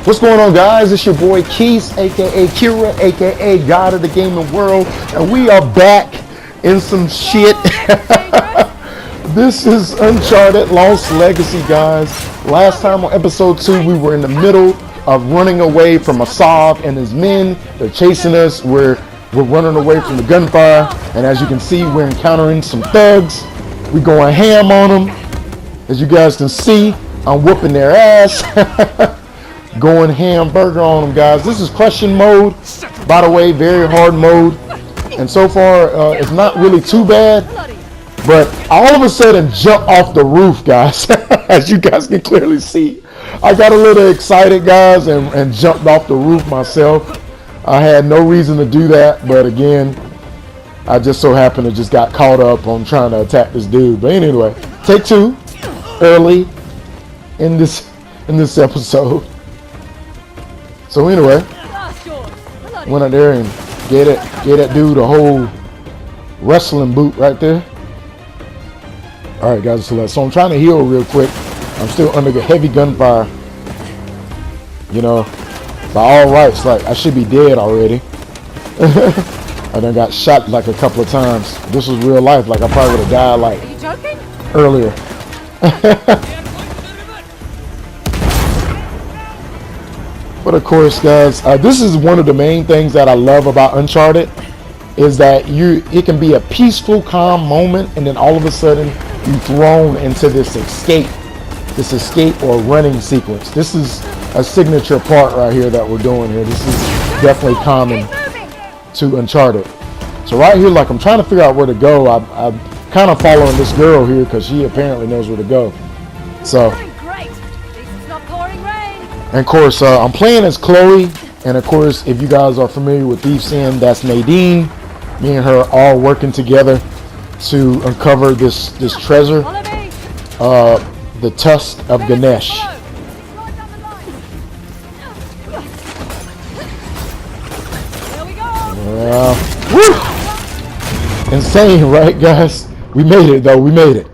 What's going on, guys? It's your boy Keith, aka Kira, aka God of the Gaming World, and we are back in some shit. This is Uncharted Lost Legacy, guys. Last time on episode 2, we were in the middle of running away from Asav and his men. They're chasing us. We're running away from the gunfire, and as you can see, we're encountering some thugs. We're going ham on them. As you guys can see, I'm whooping their ass. Going hamburger on them, guys. This is crushing mode, by the way, very hard mode, and so far it's not really too bad, but all of a sudden jump off the roof, guys. As you guys can clearly see, I got a little excited, guys, and jumped off the roof myself. I had no reason to do that, but again, I just so happened to just got caught up on trying to attack this dude. But anyway, take 2 early in this episode. So anyway, went out there and gave that dude a whole wrestling boot right there. All right, guys. So I'm trying to heal real quick. I'm still under heavy gunfire. You know, by all rights, like I should be dead already. I done got shot like a couple of times. This was real life. Like I probably would have died like earlier. But of course, guys, this is one of the main things that I love about Uncharted, is that it can be a peaceful, calm moment, and then all of a sudden you're thrown into this escape or running sequence. This is a signature part right here that we're doing here. This is definitely common to Uncharted. So right here, like I'm trying to figure out where to go. I'm kind of following this girl here because she apparently knows where to go. So. And of course, I'm playing as Chloe, and of course, if you guys are familiar with Thief's End, that's Nadine. Me and her all working together to uncover this treasure, the tusk of Ganesh. Woo! Insane, right, guys? We made it, though. We made it.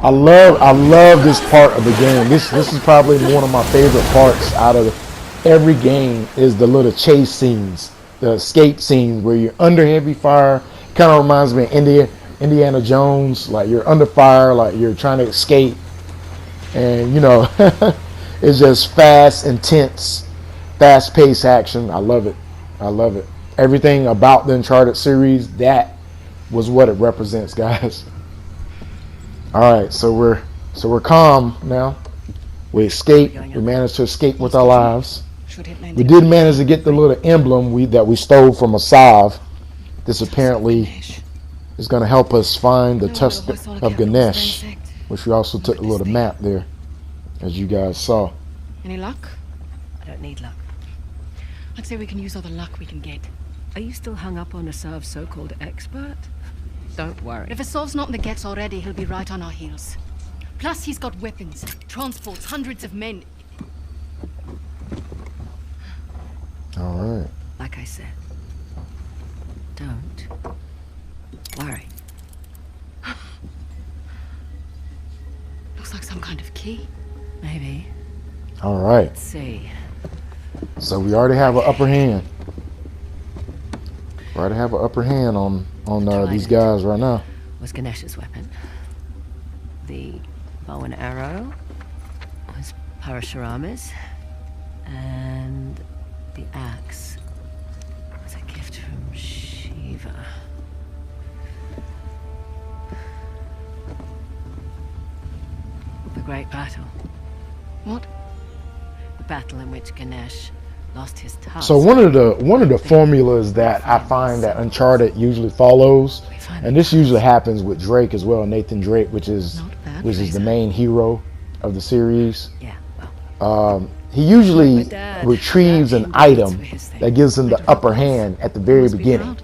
I love this part of the game. This is probably one of my favorite parts out of every game, is the little chase scenes, the escape scenes where you're under heavy fire. Kind of reminds me of Indiana Jones, like you're under fire, like you're trying to escape, and you know, it's just fast, intense, fast-paced action. I love it. I love it. Everything about the Uncharted series, that was what it represents, guys. All right, so we're calm now. We escaped. We managed to escape with our lives. We did manage to get the little emblem that we stole from Asav. This apparently is going to help us find the tusk of Ganesh, which we also took a little map there, as you guys saw. Any luck? I don't need luck. I'd say we can use all the luck we can get. Are you still hung up on Asav's so-called expert? Don't worry. If Asav's not in the Gets already, he'll be right on our heels. Plus, he's got weapons, transports, hundreds of men. All right. Like I said, don't worry. Looks like some kind of key. Maybe. All right. Let's see. So we already have an upper hand. We already have an upper hand on these guys right now. Was Ganesh's weapon. The bow and arrow was Parashurama's, and the axe was a gift from Shiva. The Great Battle. What? The battle in which Ganesh lost his tusk. So one of the formulas that I find that Uncharted usually follows, and this usually happens with Drake as well, Nathan Drake, which is the main hero of the series. Yeah. Well. He usually retrieves an item that gives him the upper hand at the very beginning.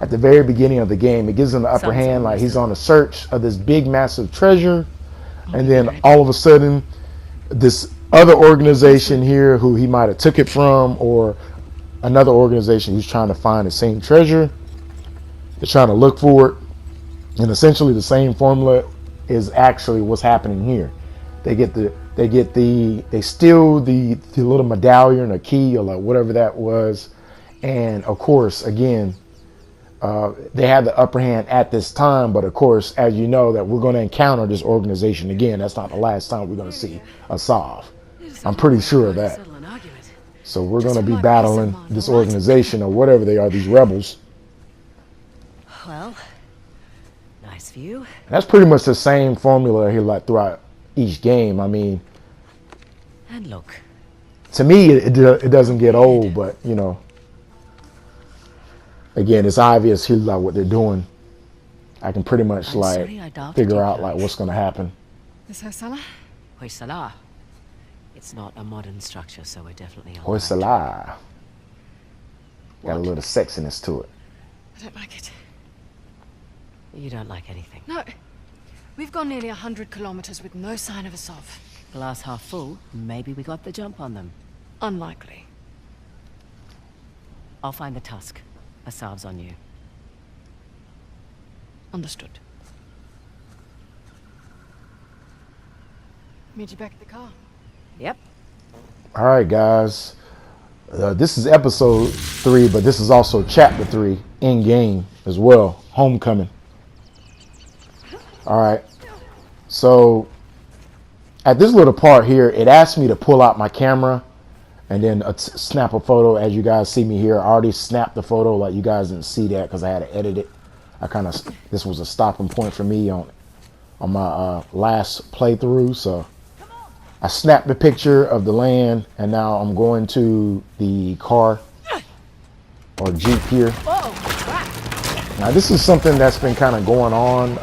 At the very beginning of the game, it gives him the upper hand, like he's on a search of this big, massive treasure, and then all of a sudden, this other organization here who he might have took it from, or another organization who's trying to find the same treasure, they're trying to look for it, and essentially the same formula is actually what's happening here. they steal the little medallion or key or like whatever that was, and of course again they had the upper hand at this time. But of course, as you know, that we're going to encounter this organization again. That's not the last time we're going to see a Sov. I'm pretty sure of that. So we're going to be battling this organization or whatever they are, these rebels. Well, nice view. And that's pretty much the same formula here, like throughout each game. I mean, And look, to me, it doesn't get old, but you know, again, it's obvious here like what they're doing. I can pretty much I'm like sorry I doubted figure you, out Coach. like what's going to happen. This Hoysala? Hoysala. It's not a modern structure, so we're definitely on. Hoysala. Got a little sexiness to it. I don't like it. You don't like anything. No. We've gone nearly 100 kilometers with no sign of a Sov. Glass half full. Maybe we got the jump on them. Unlikely. I'll find the tusk. A Sov's on you. Understood. Meet you back at the car. Yep. All right, guys. This is episode 3, but this is also chapter 3 in game as well. Homecoming. All right. So at this little part here, it asked me to pull out my camera and then snap a photo. As you guys see me here, I already snapped the photo. Like, you guys didn't see that because I had to edit it. This was a stopping point for me on my last playthrough. So I snapped the picture of the land, and now I'm going to the car or Jeep here. Now this is something that's been kind of going on.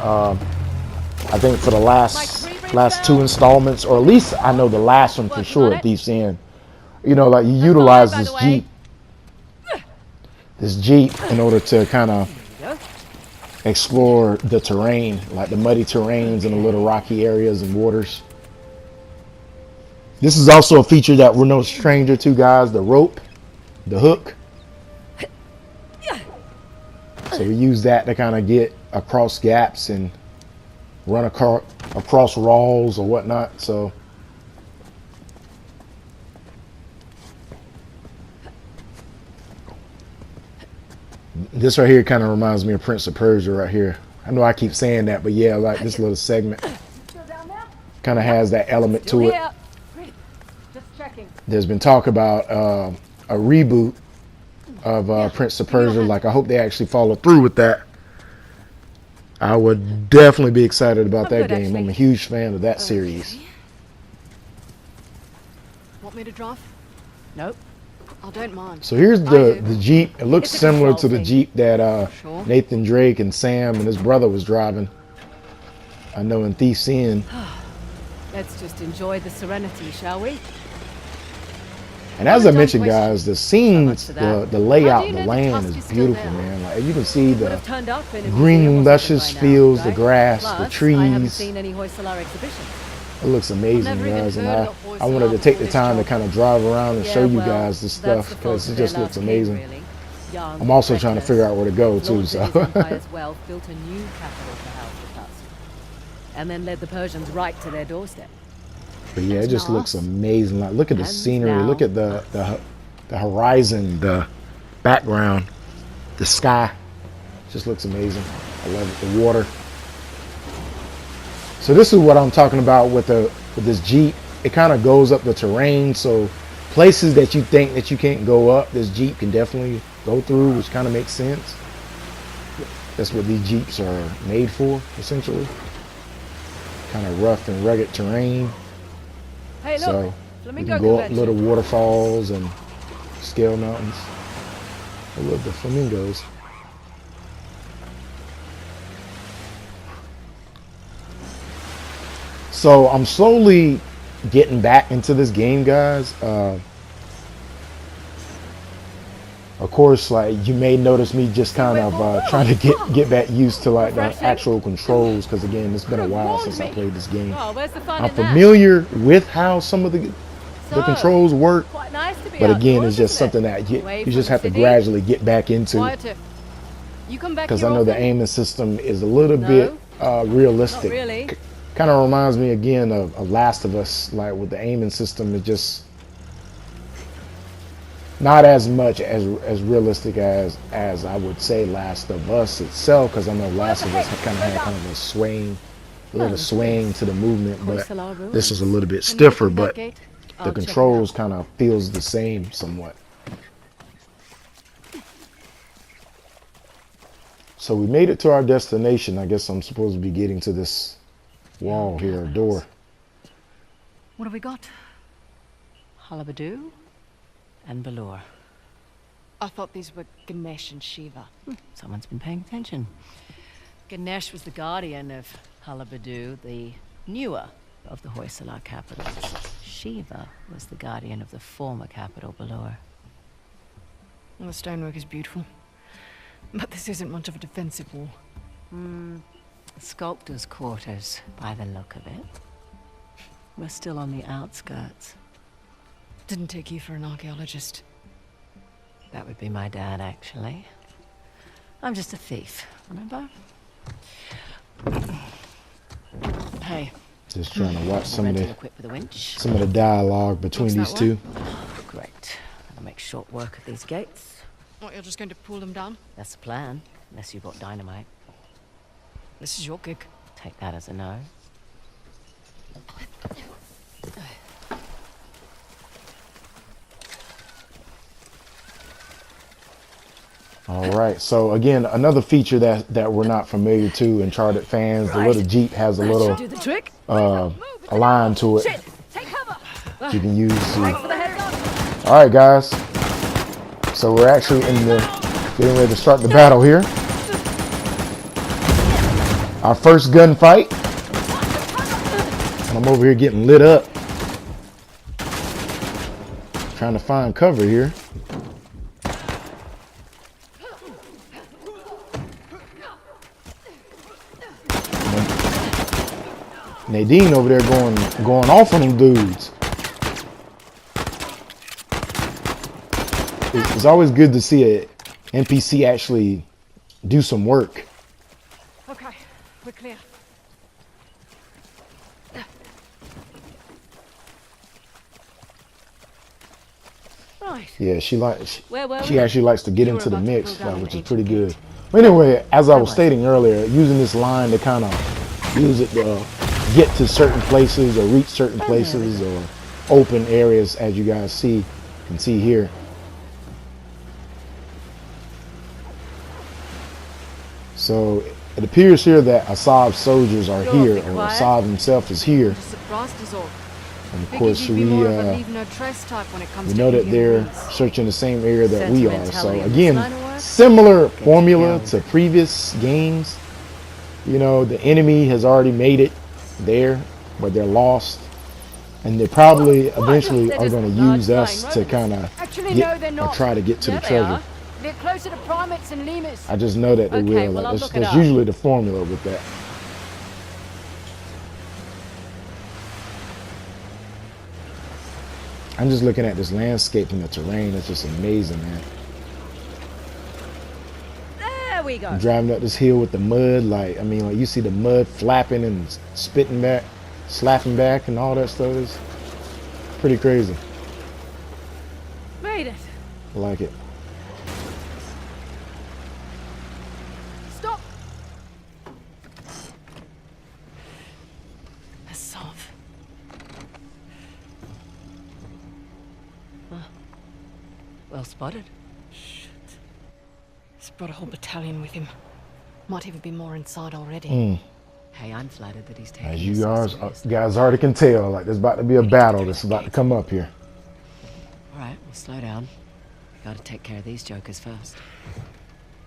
I think for the last 2 installments, or at least I know the last one for sure. Thief's End. You know, like you utilize this Jeep in order to kind of explore the terrain, like the muddy terrains and the little rocky areas and waters. This is also a feature that we're no stranger to, guys. The rope, the hook. So we use that to kind of get across gaps and run across walls or whatnot. So this right here kind of reminds me of Prince of Persia right here. I know I keep saying that, but yeah, like this little segment kind of has that element to it. There's been talk about a reboot of Prince of Persia. Like, I hope they actually follow through with that. I would definitely be excited about that game. I'm a huge fan of that series. Want me to drive? Nope. I don't mind. So here's the Jeep. It looks It's a similar to control the thing. Jeep that Sure. Nathan Drake and Sam and his brother was driving. I know in Thief's End. Let's just enjoy the serenity, shall we? And as I mentioned, guys, the scenes, So much for that. the layout, How do you the know the land tusk is is still beautiful, there? man. Like, you can see Would the have turned up in a green, museum or luscious something by now, fields, the right? grass, the Plus, I haven't trees. seen any Hoysala exhibitions. It looks amazing, never even guys, and heard I of the I wanted to horse take the this time to job. kind of drive around and show you well, guys this that's stuff the fault because of it their just looks last king, amazing. really. Young, I'm also trying to figure out where to go too. Lord So of his empire's wealth built a new capital to house the tusk, and then led the Persians right to their doorstep. but yeah, it just looks amazing. Like, look at the And scenery, now- look at the horizon, the background, the sky. It just looks amazing. I love it. The water. So this is what I'm talking about with this Jeep. It kind of goes up the terrain, so places that you think that you can't go up, this Jeep can definitely go through, which kind of makes sense. That's what these Jeeps are made for, essentially. Kind of rough and rugged terrain. Hey, look, So you flamingo can go up convention. little waterfalls and scale mountains. I love the flamingos. So I'm slowly getting back into this game, guys. Of course, like, you may notice me just kind of trying to get back used to like the Refreshing. actual controls, because again, it's been a while since I played this game. Oh, where's the fun I'm in that? familiar with how some of the So, controls work, quite nice to be but again, outdoors, it's just isn't it? something that Away you from just the have to city. gradually get back into, Quieter. You come back because I here know the often? aiming system is a little No, bit Not realistic. really. Kind of reminds me again of Last of Us, like with the aiming system. It just not as much as realistic as I would say Last of Us itself, because I know Last of Us kind of had kind of a swaying, a little swaying to the movement, but this is a little bit stiffer, but the controls kind of feels the same somewhat. So we made it to our destination. I guess I'm supposed to be getting to this wall here, door. What have we got? Hullabaloo and Balor. I thought these were Ganesh and Shiva. Someone's been paying attention. Ganesh was the guardian of Hullabaloo, the newer of the Hoysala capitals. Shiva was the guardian of the former capital, Balor. Well, the stonework is beautiful. But this isn't much of a defensive wall. Sculptor's quarters, by the look of it. We're still on the outskirts. Didn't take you for an archaeologist. That would be my dad, actually. I'm just a thief, remember? Hey. Just trying to watch some of Equipped with a winch. the dialogue between these two. Great. I'll make short work of these gates. What, you're just going to pull them down? That's the plan, unless you've got dynamite. This is your gig. Take that as a no. All right. So again, another feature that we're not familiar to, Uncharted fans. The little Jeep has a little Do the trick. a line to it Take cover. you can use to. For the heads up. All right, guys. So we're actually getting ready to start the battle here. Our first gunfight. And I'm over here getting lit up. Trying to find cover here. Nadine over there going off on them dudes. It's always good to see a NPC actually do some work. Okay, we're clear. Right. Yeah, she Where were she we? actually likes to get You were into the about to mix, pull down which an is pretty ancient good. But anyway, as I was stating earlier, using this line to kind of use it to get to certain places or reach certain places or open areas, as you guys can see here. So it appears here that Asav's soldiers are here, or Asav himself is here. Surprised is all. And of Figured course, you'd we be more of a leave no trace type when it comes we to know that Indian they're rules. searching the same area that we are. So Sentimentality in this again, line of work? similar formula to previous games. You know, the enemy has already made it there, but they're lost. And they probably eventually They're are just going to large use us flying to rodents. kind of Actually, no, they're not. try to get to Yeah, the they treasure. are. They're closer to primates and lemurs. I just know that they Okay, will. well, I'll Like, look it that's up. usually the formula with that. I'm just looking at this landscape and the terrain. It's just amazing, man. There we go. I'm driving up this hill with the mud, like you see the mud flapping and spitting back, slapping back, and all that stuff. Is pretty crazy. Made it. I like it. Stop! Asav. Well spotted. He's brought a whole battalion with him. Might even be more inside already. Hey, I'm flattered that he's taking As this you so guys seriously. already can tell, like there's about to be a battle that's about to come up here. All right, we'll slow down. We gotta take care of these jokers first.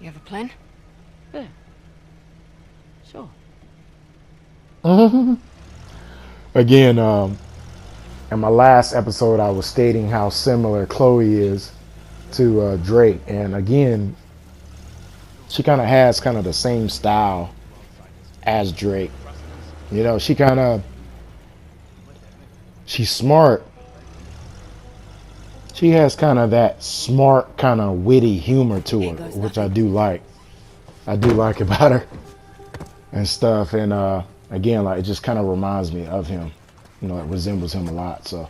You have a plan? Yeah. Sure. Again, in my last episode, I was stating how similar Chloe is to Drake, and again, she kind of has the same style as Drake. You know, she's smart. She has that smart, witty humor to her, which I do like. I do like about her and stuff. And Again, like, it just kind of reminds me of him. You know, it resembles him a lot. So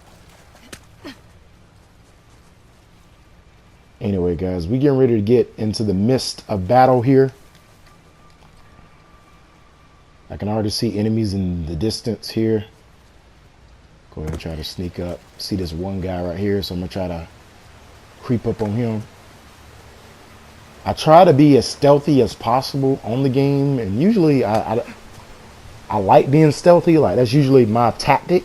anyway, guys, we getting ready to get into the midst of battle here. I can already see enemies in the distance here. Go ahead and try to sneak up. See this one guy right here, so I'm gonna try to creep up on him. I try to be as stealthy as possible on the game, and usually I like being stealthy. Like, that's usually my tactic,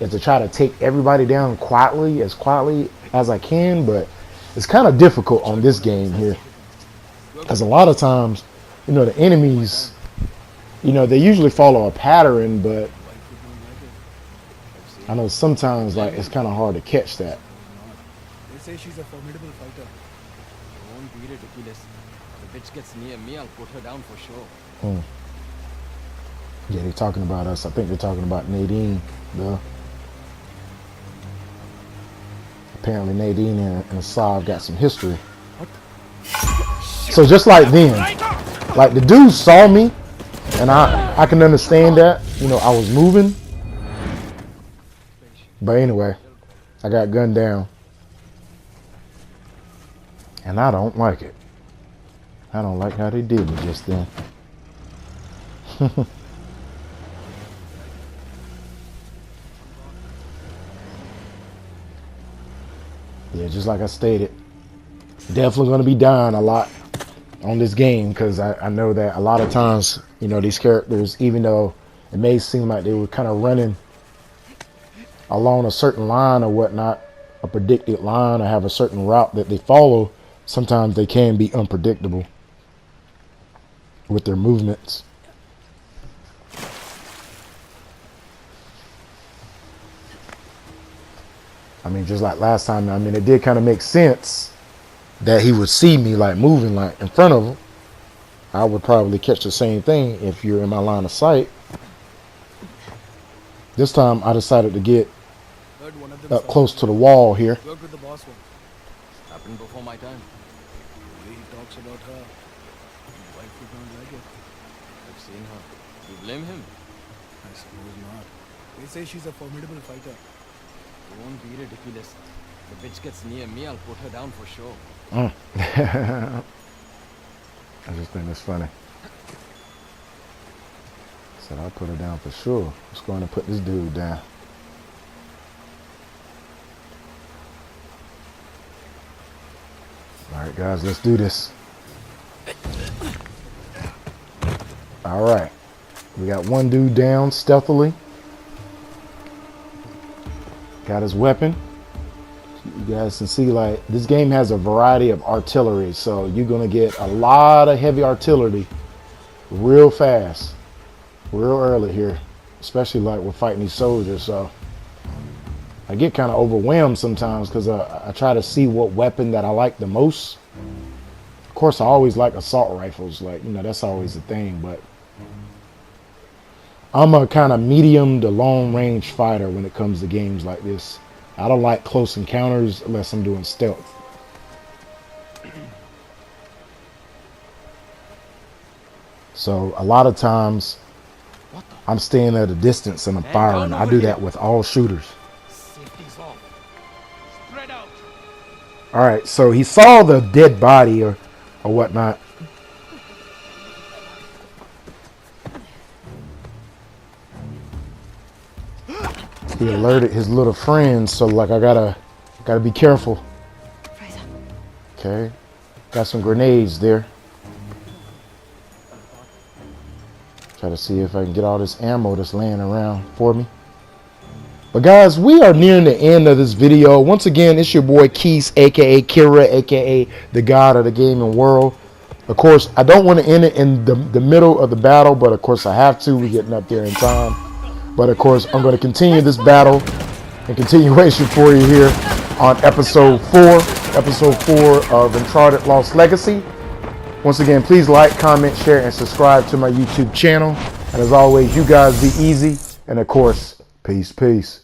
is to try to take everybody down quietly as I can. But it's kind of difficult on this game here, because a lot of times, you know, the enemies, you know, they usually follow a pattern, but I know sometimes, like, it's kind of hard to catch that. They say she's a formidable fighter. Won't be ridiculous. The bitch gets near me, I'll put her down for sure. Yeah, they're talking about us. I think they're talking about Nadine, though. Apparently Nadine and Sav got some history. So just like then, like, the dude saw me, and I can understand that. You know, I was moving. But anyway, I got gunned down. And I don't like it. I don't like how they did me just then. Yeah, just like I stated, definitely going to be dying a lot on this game, because I know that a lot of times, you know, these characters, even though it may seem like they were kind of running along a certain line or whatnot, a predicted line, or have a certain route that they follow, sometimes they can be unpredictable with their movements. I mean, just like last time, I mean, it did kind of make sense that he would see me, like, moving, like, in front of him. I would probably catch the same thing if you're in my line of sight. This time I decided to get up close to the wall here. Worked with the boss one. Happened before my time. The way he talks about her, his wife would not like it. I've seen her. You blame him? I suppose not. They say she's a formidable fighter. Won't be ridiculous. The bitch gets near me, I'll put her down for sure. I just think it's funny. Said I'll put her down for sure. Just going to put this dude down. Alright, guys, let's do this. Alright. We got one dude down stealthily. Got his weapon. You guys can see, like, this game has a variety of artillery, so you're gonna get a lot of heavy artillery real fast, real early here, especially like we're fighting these soldiers. So I get kind of overwhelmed sometimes, because I try to see what weapon that I like the most. Of course, I always like assault rifles, like, you know, that's always the thing, but I'm a kind of medium to long range fighter when it comes to games like this. I don't like close encounters unless I'm doing stealth. So a lot of times I'm staying at a distance and I'm firing. I do that with all shooters. All right, so he saw the dead body or whatnot. He alerted his little friends, so, like, I gotta be careful. Okay, got some grenades there. Try to see if I can get all this ammo that's laying around for me. But guys, we are nearing the end of this video. Once again, it's your boy Keys, aka Kira, aka the god of the gaming world. Of course, I don't want to end it in the middle of the battle, but of course I have to. We're getting up there in time. But of course, I'm going to continue this battle and continuation for you here on episode 4 of Uncharted Lost Legacy. Once again, please like, comment, share, and subscribe to my YouTube channel. And as always, you guys be easy. And of course, peace, peace.